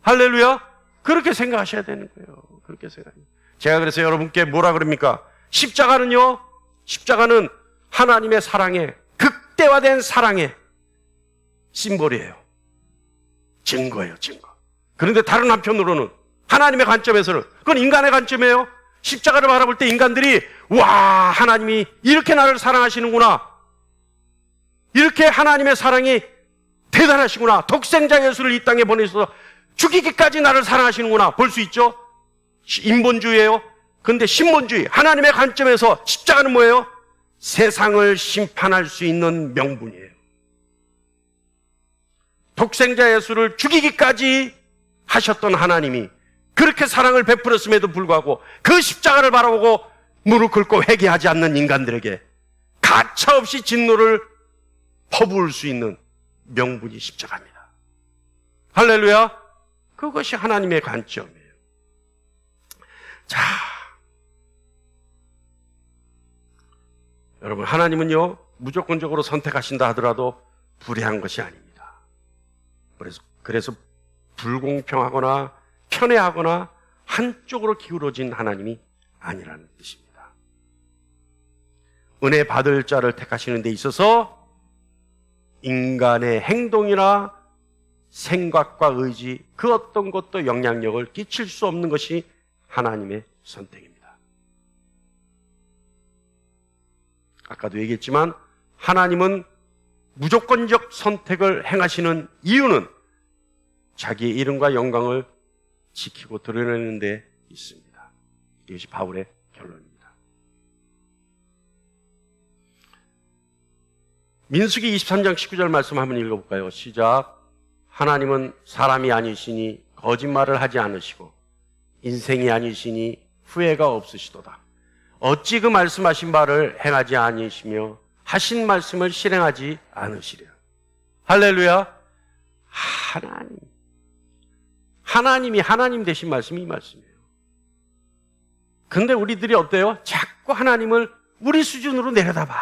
S1: 할렐루야. 그렇게 생각하셔야 되는 거예요. 그렇게 생각해요. 제가 그래서 여러분께 뭐라 그럽니까? 십자가는 하나님의 사랑의, 극대화된 사랑의 심볼이에요. 증거예요, 증거. 그런데 다른 한편으로는 하나님의 관점에서는 그건 인간의 관점이에요. 십자가를 바라볼 때 인간들이 하나님이 이렇게 나를 사랑하시는구나, 이렇게 하나님의 사랑이 대단하시구나. 독생자 예수를 이 땅에 보내셔서 죽이기까지 나를 사랑하시는구나. 볼 수 있죠? 인본주의예요. 근데 신본주의, 하나님의 관점에서 십자가는 뭐예요? 세상을 심판할 수 있는 명분이에요. 독생자 예수를 죽이기까지 하셨던 하나님이 그렇게 사랑을 베풀었음에도 불구하고 그 십자가를 바라보고 무릎 꿇고 회개하지 않는 인간들에게 가차없이 진노를 퍼부을 수 있는 명분이 십자가입니다. 할렐루야. 그것이 하나님의 관점이에요. 자, 여러분, 하나님은요 무조건적으로 선택하신다 하더라도 불의한 것이 아닙니다. 그래서 불공평하거나 편애하거나 한쪽으로 기울어진 하나님이 아니라는 뜻입니다. 은혜 받을 자를 택하시는 데 있어서 인간의 행동이나 생각과 의지, 그 어떤 것도 영향력을 끼칠 수 없는 것이 하나님의 선택입니다. 아까도 얘기했지만 하나님은 무조건적 선택을 행하시는 이유는 자기의 이름과 영광을 지키고 드러내는 데 있습니다. 이것이 바울의 결론입니다. 민수기 23장 19절 말씀 한번 읽어볼까요? 시작. 하나님은 사람이 아니시니 거짓말을 하지 않으시고 인생이 아니시니 후회가 없으시도다. 어찌 그 말씀하신 바를 행하지 아니시며 하신 말씀을 실행하지 않으시랴. 할렐루야. 하나님이 하나님 되신 말씀이 이 말씀이에요. 근데 우리들이 어때요? 자꾸 하나님을 우리 수준으로 내려다봐.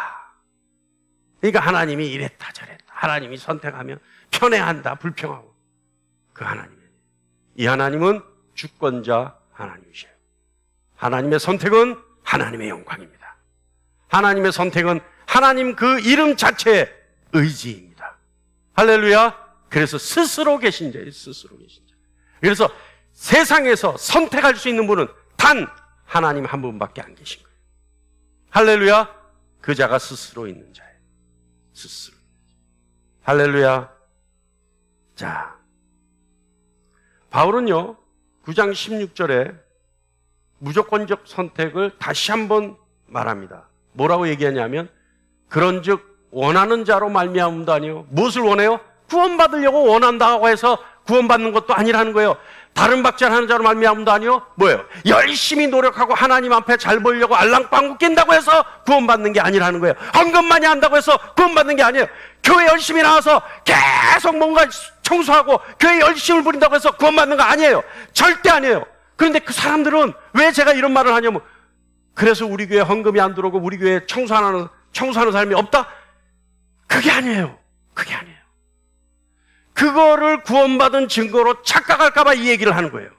S1: 그러니까 하나님이 이랬다 저랬다, 하나님이 선택하면 편애한다, 불평하고. 그 하나님이에요. 이 하나님은 주권자 하나님이셔요. 하나님의 선택은 하나님의 영광입니다. 하나님의 선택은 하나님 그 이름 자체의 의지입니다. 할렐루야. 그래서 스스로 계신 자예요. 스스로 계신 자. 그래서 세상에서 선택할 수 있는 분은 단 하나님 한 분밖에 안 계신 거예요. 할렐루야. 그 자가 스스로 있는 자예요. 스스로. 할렐루야. 자, 바울은요 9장 16절에 무조건적 선택을 다시 한번 말합니다. 뭐라고 얘기하냐면 그런즉 원하는 자로 말미암음도 아니요. 무엇을 원해요? 구원받으려고 원한다고 해서 구원받는 것도 아니라는 거예요. 다른 박자하는 자로 말미암음도 아니요. 뭐예요? 열심히 노력하고 하나님 앞에 잘 보이려고 알랑방구 낀다고 해서 구원받는 게 아니라는 거예요. 헌금 많이 한다고 해서 구원받는 게 아니에요. 교회 열심히 나와서 계속 뭔가 청소하고 교회 열심을 부린다고 해서 구원받는 거 아니에요. 절대 아니에요. 그런데 그 사람들은 왜 제가 이런 말을 하냐면 그래서 우리 교회 헌금이 안 들어오고 우리 교회 청소하는 사람이 없다? 그게 아니에요. 그게 아니에요. 그거를 구원받은 증거로 착각할까봐 이 얘기를 하는 거예요.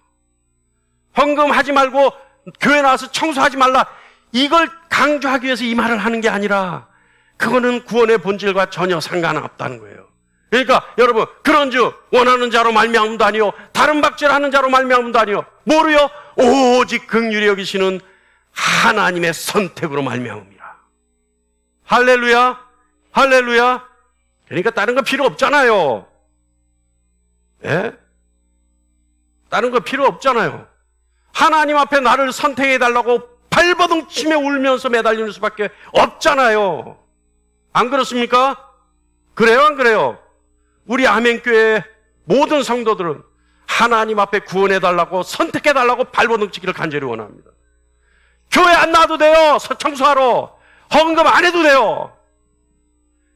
S1: 헌금하지 말고 교회 나와서 청소하지 말라, 이걸 강조하기 위해서 이 말을 하는 게 아니라 그거는 구원의 본질과 전혀 상관없다는 거예요. 그러니까 여러분, 그런즉 원하는 자로 말미암음도 아니요 다른 박질하는 자로 말미암음도 아니요 뭐로요? 오직 긍휼히 여기시는 하나님의 선택으로 말미암음이라. 할렐루야. 할렐루야. 그러니까 다른 거 필요 없잖아요. 예? 다른 거 필요 없잖아요. 하나님 앞에 나를 선택해달라고 발버둥치며 울면서 매달리는 수밖에 없잖아요. 안 그렇습니까? 그래요, 안 그래요? 우리 아멘교회 모든 성도들은 하나님 앞에 구원해달라고 선택해달라고 발버둥치기를 간절히 원합니다. 교회 안 나와도 돼요. 청소하러. 헌금 안 해도 돼요.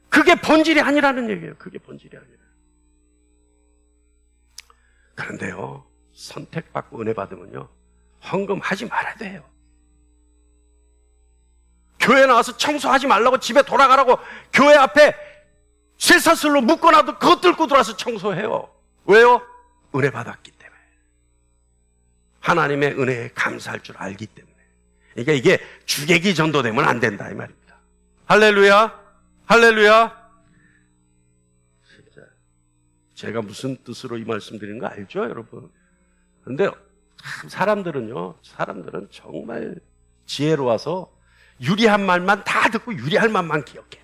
S1: 그게 본질이 아니라는 얘기예요. 그게 본질이 아니라. 그런데요, 선택받고 은혜 받으면요 헌금하지 말아야 돼요. 교회 나와서 청소하지 말라고 집에 돌아가라고 교회 앞에 쇠사슬로 묶어놔도 그것 들고 들어와서 청소해요. 왜요? 은혜 받았기 때문에. 하나님의 은혜에 감사할 줄 알기 때문에. 그러니까 이게 주객이 전도되면 안 된다 이 말입니다. 할렐루야. 할렐루야. 제가 무슨 뜻으로 이 말씀 드리는 거 알죠, 여러분? 근데 사람들은 정말 지혜로워서 유리한 말만 다 듣고 유리할 말만 기억해.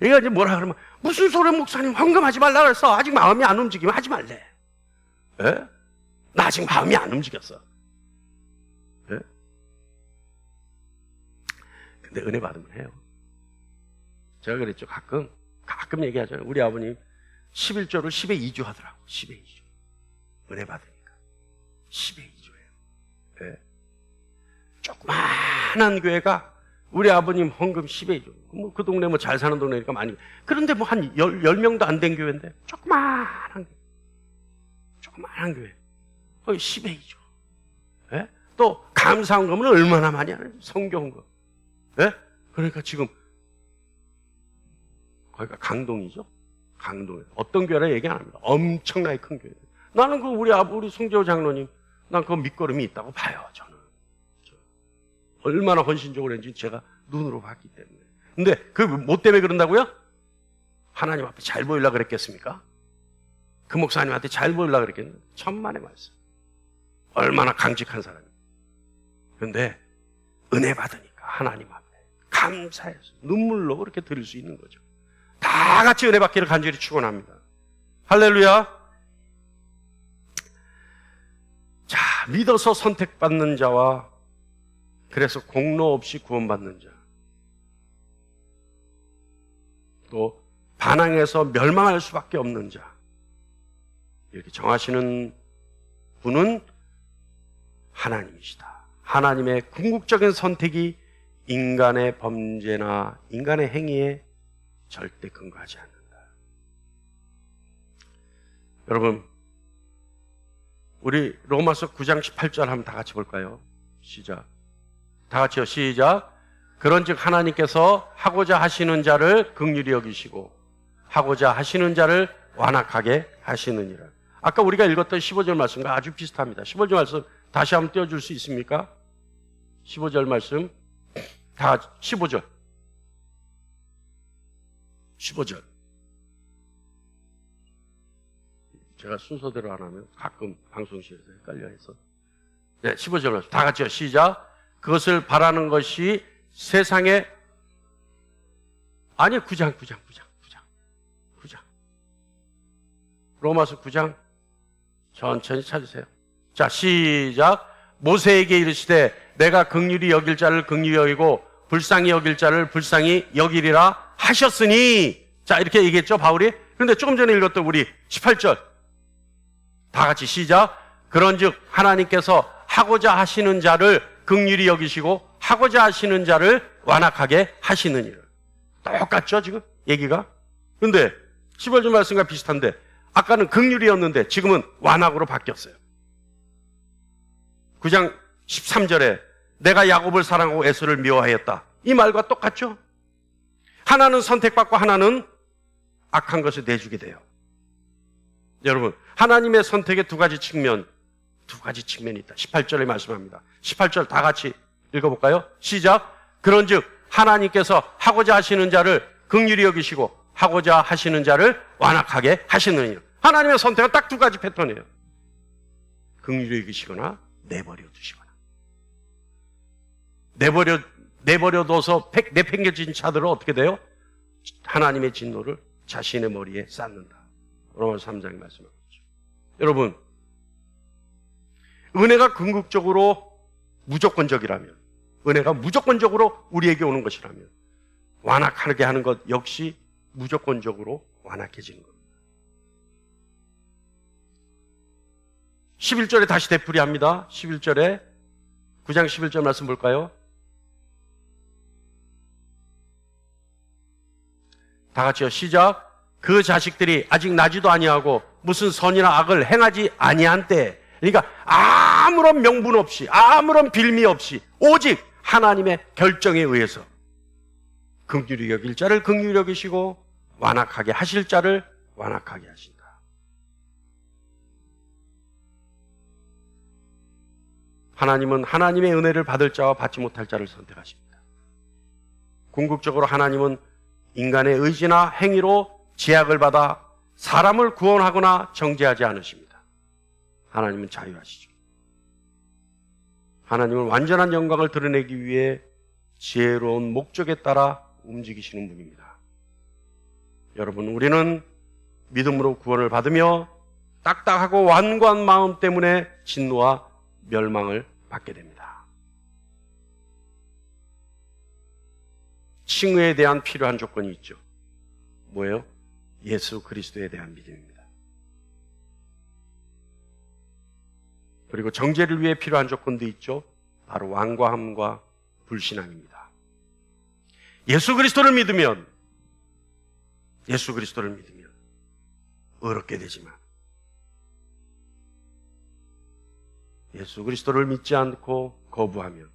S1: 얘가 이제 뭐라 그러면, 무슨 소리 목사님 헌금하지 말라 그랬어. 아직 마음이 안 움직이면 하지 말래. 예? 나 아직 마음이 안 움직였어. 예? 근데 은혜 받으면 해요. 제가 그랬죠. 가끔 얘기하잖아요. 우리 아버님 11조를 10에 2조 하더라고. 10에 2조. 은혜 받으니까. 10에 2조예요. 예. 조그마한 교회가 우리 아버님 헌금 10에 2조. 뭐 그 동네 뭐 잘 사는 동네니까 많이. 그런데 뭐 한 10명도 안 된 교회인데 조그마한 교회. 10에 2조. 예? 또 감사헌금은 얼마나 많이 하는 성교헌금. 예? 그러니까 지금 거기가 강동이죠. 강동에 어떤 교회라 얘기 안 합니다. 엄청나게 큰 교회. 나는 우리 송재호 장로님, 난 그 밑거름이 있다고 봐요. 저는 얼마나 헌신적으로 했는지 제가 눈으로 봤기 때문에. 근데 그 뭐 때문에 그런다고요? 하나님 앞에 잘 보이려고 그랬겠습니까? 그 목사님한테 잘 보이려고 그랬겠는데 천만의 말씀. 얼마나 강직한 사람이에요. 그런데 은혜 받으니까 하나님 앞에 감사해서 눈물로 그렇게 드릴 수 있는 거죠. 다 같이 은혜 받기를 간절히 축원합니다. 할렐루야. 자, 믿어서 선택받는 자와 그래서 공로 없이 구원받는 자, 또 반항해서 멸망할 수밖에 없는 자, 이렇게 정하시는 분은 하나님이시다. 하나님의 궁극적인 선택이 인간의 범죄나 인간의 행위에 절대 근거하지 않는다. 여러분, 우리 로마서 9장 18절 한번 다 같이 볼까요? 시작. 다 같이요. 시작. 그런즉 하나님께서 하고자 하시는 자를 긍휼히 여기시고 하고자 하시는 자를 완악하게 하시느니라. 아까 우리가 읽었던 15절 말씀과 아주 비슷합니다. 15절 말씀 다시 한번 띄워줄 수 있습니까? 15절 말씀 다 같이 15절. 제가 순서대로 안 하면 가끔 방송실에서 헷갈려 해서. 네, 15절 말씀 다 같이요. 시작. 그것을 바라는 것이 세상에 아니 9장. 로마서 9장 천천히 찾으세요. 자, 시작. 모세에게 이르시되 내가 긍휼히 여길 자를 긍휼히 여기고 불쌍히 여길 자를 불쌍히 여기리라 하셨으니. 자, 이렇게 얘기했죠, 바울이. 그런데 조금 전에 읽었던 우리 18절 다 같이 시작. 그런즉 하나님께서 하고자 하시는 자를 긍휼히 여기시고 하고자 하시는 자를 완악하게 하시느니라. 똑같죠, 지금 얘기가? 근데 15절 말씀과 비슷한데 아까는 긍휼이었는데 지금은 완악으로 바뀌었어요. 9장 13절에 내가 야곱을 사랑하고 에서를 미워하였다. 이 말과 똑같죠? 하나는 선택받고 하나는 악한 것을 내주게 돼요. 여러분, 하나님의 선택의 두 가지 측면이 있다. 18절에 말씀합니다. 18절 다 같이 읽어볼까요? 시작. 그런즉 하나님께서 하고자 하시는 자를 긍휼히 여기시고 하고자 하시는 자를 완악하게 하시느니라. 하나님의 선택은 딱 두 가지 패턴이에요. 긍휼히 여기시거나 내버려 두시거나. 내버려둬서 내팽개친 차들은 어떻게 돼요? 하나님의 진노를 자신의 머리에 쌓는다. 로마서 3장에 말씀하고 있죠. 여러분, 은혜가 궁극적으로 무조건적이라면, 은혜가 무조건적으로 우리에게 오는 것이라면 완악하게 하는 것 역시 무조건적으로 완악해지는 겁니다. 11절에 다시 되풀이합니다. 11절에 9장 11절 말씀 볼까요? 다 같이요. 시작. 그 자식들이 아직 나지도 아니하고 무슨 선이나 악을 행하지 아니한 때, 그러니까 아무런 명분 없이 아무런 빌미 없이 오직 하나님의 결정에 의해서 긍휼히 여길 자를 긍휼히 여기시고 완악하게 하실 자를 완악하게 하신다. 하나님은 하나님의 은혜를 받을 자와 받지 못할 자를 선택하십니다. 궁극적으로 하나님은 인간의 의지나 행위로 제약을 받아 사람을 구원하거나 정죄하지 않으십니다. 하나님은 자유하시죠. 하나님은 완전한 영광을 드러내기 위해 지혜로운 목적에 따라 움직이시는 분입니다. 여러분, 우리는 믿음으로 구원을 받으며 딱딱하고 완고한 마음 때문에 진노와 멸망을 받게 됩니다. 칭의에 대한 필요한 조건이 있죠. 뭐예요? 예수 그리스도에 대한 믿음입니다. 그리고 정죄를 위해 필요한 조건도 있죠. 바로 완고함과 불신앙입니다. 예수 그리스도를 믿으면 의롭게 되지만 예수 그리스도를 믿지 않고 거부하면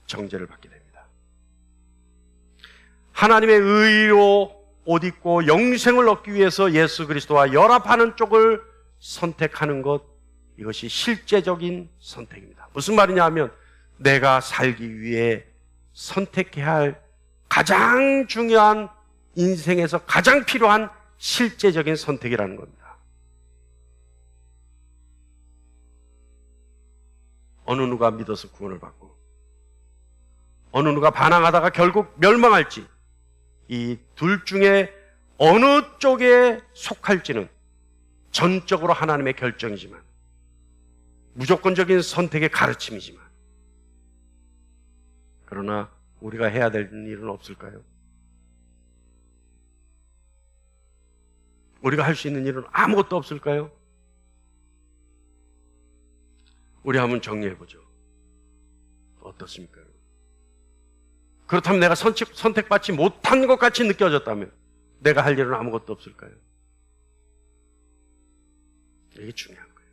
S1: 정죄를 받게 됩니다. 하나님의 의로 옷 입고 영생을 얻기 위해서 예수 그리스도와 연합하는 쪽을 선택하는 것, 이것이 실제적인 선택입니다. 무슨 말이냐 하면 내가 살기 위해 선택해야 할 가장 중요한, 인생에서 가장 필요한 실제적인 선택이라는 겁니다. 어느 누가 믿어서 구원을 받고 어느 누가 반항하다가 결국 멸망할지, 이 둘 중에 어느 쪽에 속할지는 전적으로 하나님의 결정이지만, 무조건적인 선택의 가르침이지만, 그러나 우리가 해야 될 일은 없을까요? 우리가 할 수 있는 일은 아무것도 없을까요? 우리 한번 정리해보죠. 어떻습니까? 그렇다면 내가 선택받지 못한 것 같이 느껴졌다면 내가 할 일은 아무것도 없을까요? 이게 중요한 거예요.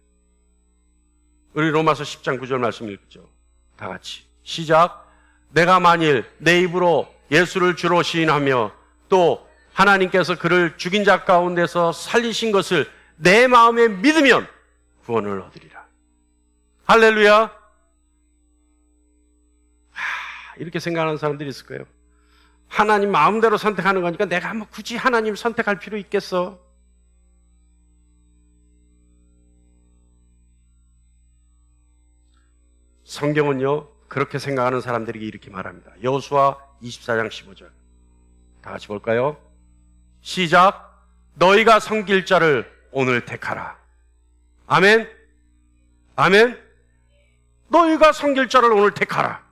S1: 우리 로마서 10장 9절 말씀 읽죠. 다 같이 시작. 내가 만일 내 입으로 예수를 주로 시인하며 또 하나님께서 그를 죽인 자 가운데서 살리신 것을 내 마음에 믿으면 구원을 얻으리라. 할렐루야. 이렇게 생각하는 사람들이 있을 거예요. 하나님 마음대로 선택하는 거니까 내가 뭐 굳이 하나님 선택할 필요 있겠어? 성경은요, 그렇게 생각하는 사람들에게 이렇게 말합니다. 여호수아 24장 15절. 다 같이 볼까요? 시작. 너희가 섬길 자를 오늘 택하라. 아멘. 아멘. 너희가 섬길 자를 오늘 택하라.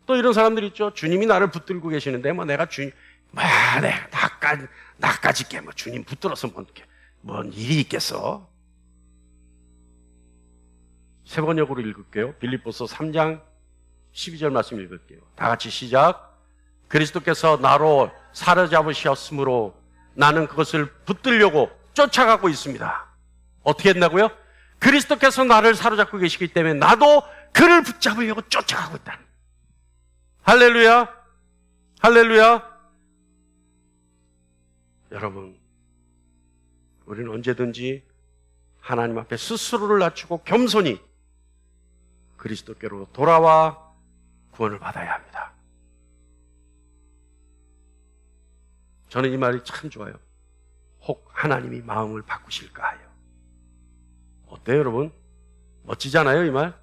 S1: 또 이런 사람들이 있죠. 주님이 나를 붙들고 계시는데 뭐 내가 주님, 나까지 뭐 주님 붙들어서 뭔 일이 있겠어? 세 번역으로 읽을게요. 빌립보서 3장 12절 말씀 읽을게요. 다 같이 시작. 그리스도께서 나로 사로잡으셨으므로 나는 그것을 붙들려고 쫓아가고 있습니다. 어떻게 했나고요? 그리스도께서 나를 사로잡고 계시기 때문에 나도 그를 붙잡으려고 쫓아가고 있다. 할렐루야. 할렐루야. 여러분, 우리는 언제든지 하나님 앞에 스스로를 낮추고 겸손히 그리스도께로 돌아와 구원을 받아야 합니다. 저는 이 말이 참 좋아요. 혹 하나님이 마음을 바꾸실까 하여. 어때요, 여러분? 멋지잖아요, 이 말?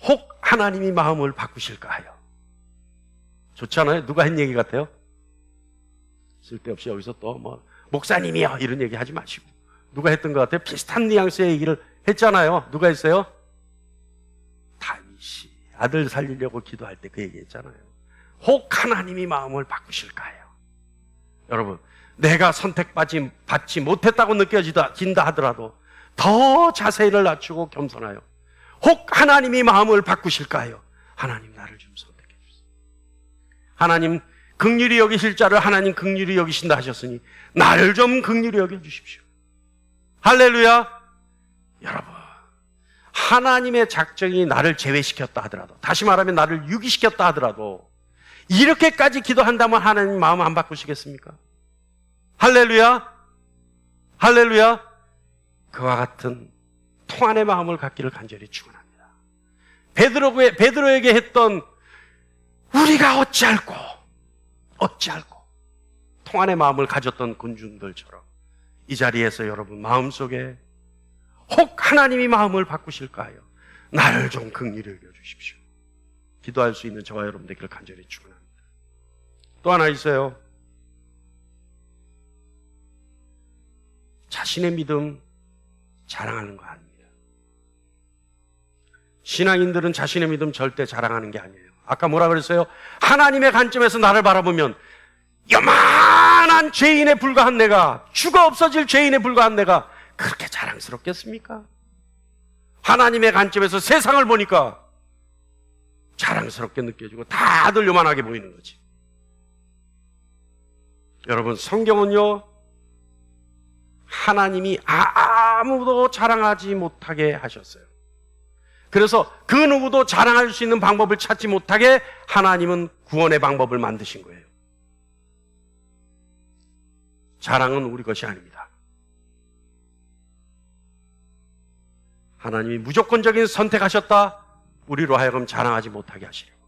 S1: 혹 하나님이 마음을 바꾸실까 하여. 좋지 않아요? 누가 한 얘기 같아요? 쓸데없이 여기서 또 목사님이요 이런 얘기 하지 마시고, 누가 했던 것 같아요? 비슷한 뉘앙스의 얘기를 했잖아요. 누가 했어요? 다윗이 아들 살리려고 기도할 때 그 얘기 했잖아요. 혹 하나님이 마음을 바꾸실까 하여. 여러분, 내가 선택받지 못했다고 느껴진다 하더라도 더 자세히를 낮추고 겸손하여 혹 하나님이 마음을 바꾸실까 하여 하나님 나를 좀 선택해 주세요. 하나님 긍휼히 여기실 자를 하나님 긍휼히 여기신다 하셨으니 나를 좀 긍휼히 여겨주십시오. 할렐루야. 여러분, 하나님의 작정이 나를 제외시켰다 하더라도, 다시 말하면 나를 유기시켰다 하더라도 이렇게까지 기도한다면 하나님 마음 안 바꾸시겠습니까? 할렐루야. 할렐루야. 그와 같은 통안의 마음을 갖기를 간절히 축원합니다. 베드로에게 했던 우리가 어찌할꼬 통안의 마음을 가졌던 군중들처럼 이 자리에서 여러분 마음속에 혹 하나님이 마음을 바꾸실까 하여 나를 좀 긍휼히 여겨 주십시오. 기도할 수 있는 저와 여러분 되기를 간절히 축원합니다. 또 하나 있어요. 자신의 믿음 자랑하는 거 아닙니다. 신앙인들은 자신의 믿음 절대 자랑하는 게 아니에요. 아까 뭐라 그랬어요? 하나님의 관점에서 나를 바라보면 요만한 죄인에 불과한 내가, 죽어 없어질 죄인에 불과한 내가 그렇게 자랑스럽겠습니까? 하나님의 관점에서 세상을 보니까 자랑스럽게 느껴지고 다들 요만하게 보이는 거지. 여러분, 성경은요, 하나님이 아무도 자랑하지 못하게 하셨어요. 그래서 그 누구도 자랑할 수 있는 방법을 찾지 못하게 하나님은 구원의 방법을 만드신 거예요. 자랑은 우리 것이 아닙니다. 하나님이 무조건적인 선택하셨다, 우리로 하여금 자랑하지 못하게 하시려고.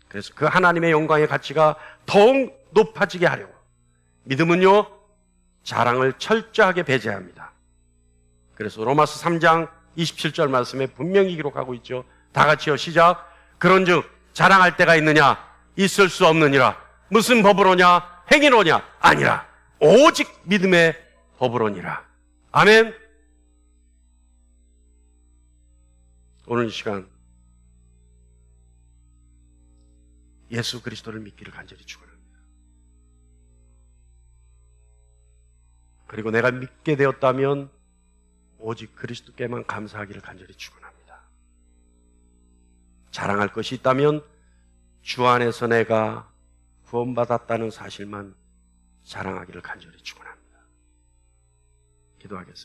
S1: 그래서 그 하나님의 영광의 가치가 더욱 높아지게 하려고. 믿음은요, 자랑을 철저하게 배제합니다. 그래서 로마서 3장 27절 말씀에 분명히 기록하고 있죠. 다 같이요, 시작. 그런즉 자랑할 때가 있느냐? 있을 수 없느니라. 무슨 법으로냐? 행위로냐? 아니라 오직 믿음의 법으로니라. 아멘. 오늘 이 시간 예수 그리스도를 믿기를 간절히 축원합니다. 그리고 내가 믿게 되었다면 오직 그리스도께만 감사하기를 간절히 축원합니다. 자랑할 것이 있다면 주 안에서 내가 구원받았다는 사실만 자랑하기를 간절히 축원합니다. 기도하겠습니다.